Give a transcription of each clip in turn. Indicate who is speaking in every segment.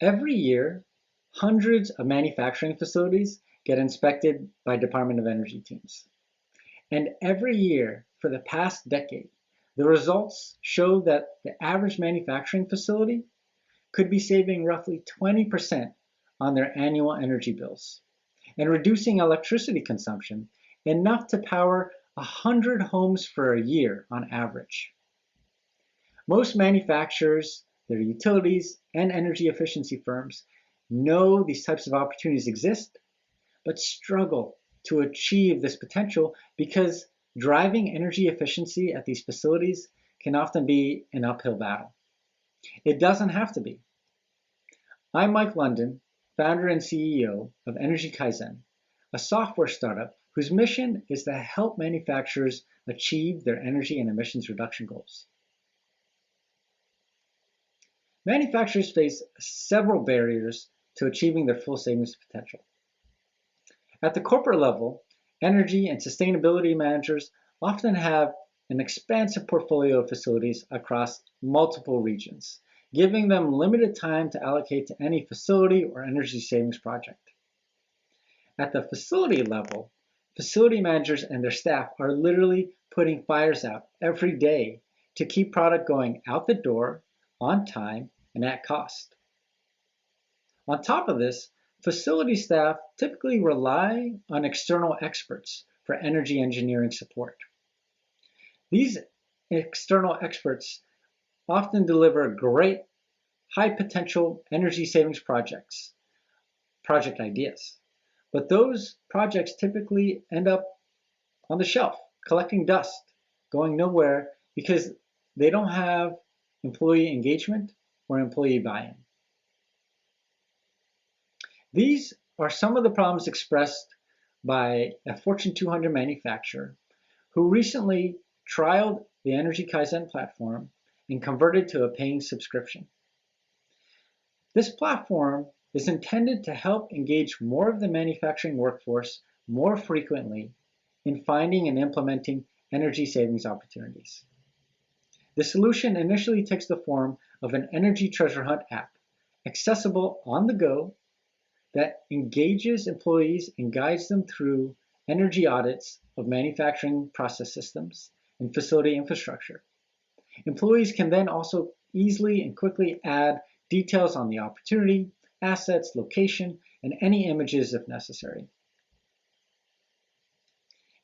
Speaker 1: Every year, hundreds of manufacturing facilities get inspected by Department of Energy teams. And every year for the past decade, the results show that the average manufacturing facility could be saving roughly 20% on their annual energy bills and reducing electricity consumption enough to power 100 homes for a year on average. Most manufacturers, their utilities, and energy efficiency firms know these types of opportunities exist, but struggle to achieve this potential because driving energy efficiency at these facilities can often be an uphill battle. It doesn't have to be. I'm Mike London, founder and CEO of Energy Kaizen, a software startup whose mission is to help manufacturers achieve their energy and emissions reduction goals. Manufacturers face several barriers to achieving their full savings potential. At the corporate level, energy and sustainability managers often have an expansive portfolio of facilities across multiple regions, giving them limited time to allocate to any facility or energy savings project. At the facility level, facility managers and their staff are literally putting fires out every day to keep product going out the door on time and at cost. On top of this, facility staff typically rely on external experts for energy engineering support. These external experts often deliver great high potential energy savings project ideas, but those projects typically end up on the shelf, collecting dust, going nowhere because they don't have employee engagement or employee buy-in. These are some of the problems expressed by a Fortune 200 manufacturer who recently trialed the Energy Kaizen platform and converted to a paying subscription. This platform is intended to help engage more of the manufacturing workforce more frequently in finding and implementing energy savings opportunities. The solution initially takes the form of an energy treasure hunt app, accessible on the go, that engages employees and guides them through energy audits of manufacturing process systems and facility infrastructure. Employees can then also easily and quickly add details on the opportunity, assets, location, and any images if necessary.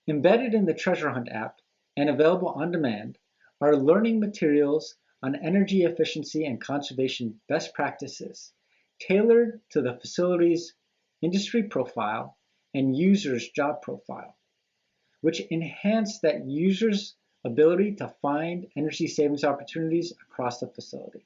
Speaker 1: Embedded in the Treasure Hunt app and available on demand are learning materials on energy efficiency and conservation best practices tailored to the facility's industry profile and user's job profile, which enhance that user's ability to find energy savings opportunities across the facility.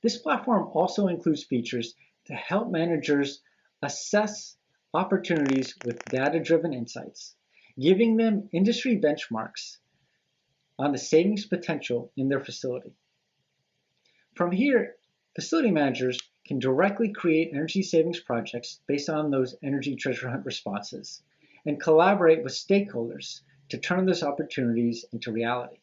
Speaker 1: This platform also includes features to help managers assess opportunities with data-driven insights, giving them industry benchmarks on the savings potential in their facility. From here, facility managers can directly create energy savings projects based on those energy treasure hunt responses and collaborate with stakeholders to turn those opportunities into reality.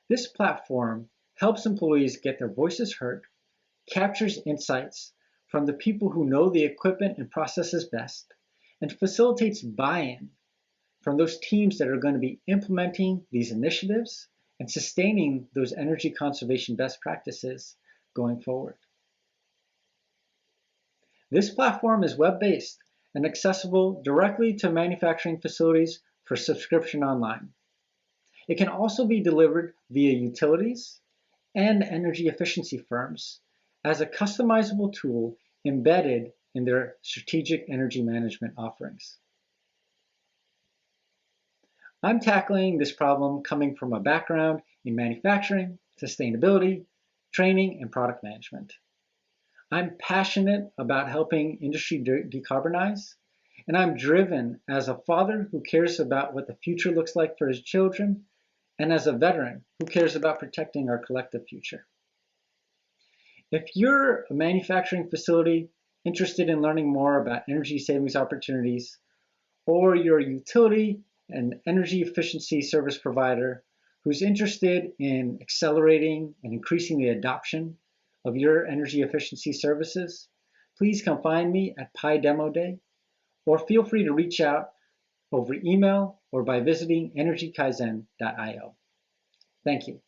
Speaker 1: This platform helps employees get their voices heard, captures insights from the people who know the equipment and processes best, and facilitates buy-in from those teams that are going to be implementing these initiatives and sustaining those energy conservation best practices going forward. This platform is web-based and accessible directly to manufacturing facilities for subscription online. It can also be delivered via utilities and energy efficiency firms as a customizable tool embedded in their strategic energy management offerings. I'm tackling this problem coming from a background in manufacturing, sustainability, training, and product management. I'm passionate about helping industry decarbonize, and I'm driven as a father who cares about what the future looks like for his children, and as a veteran who cares about protecting our collective future. If you're a manufacturing facility interested in learning more about energy savings opportunities, or you're a utility and energy efficiency service provider who's interested in accelerating and increasing the adoption of your energy efficiency services, please come find me at Pi Demo Day, or feel free to reach out over email or by visiting energykaizen.io. Thank you.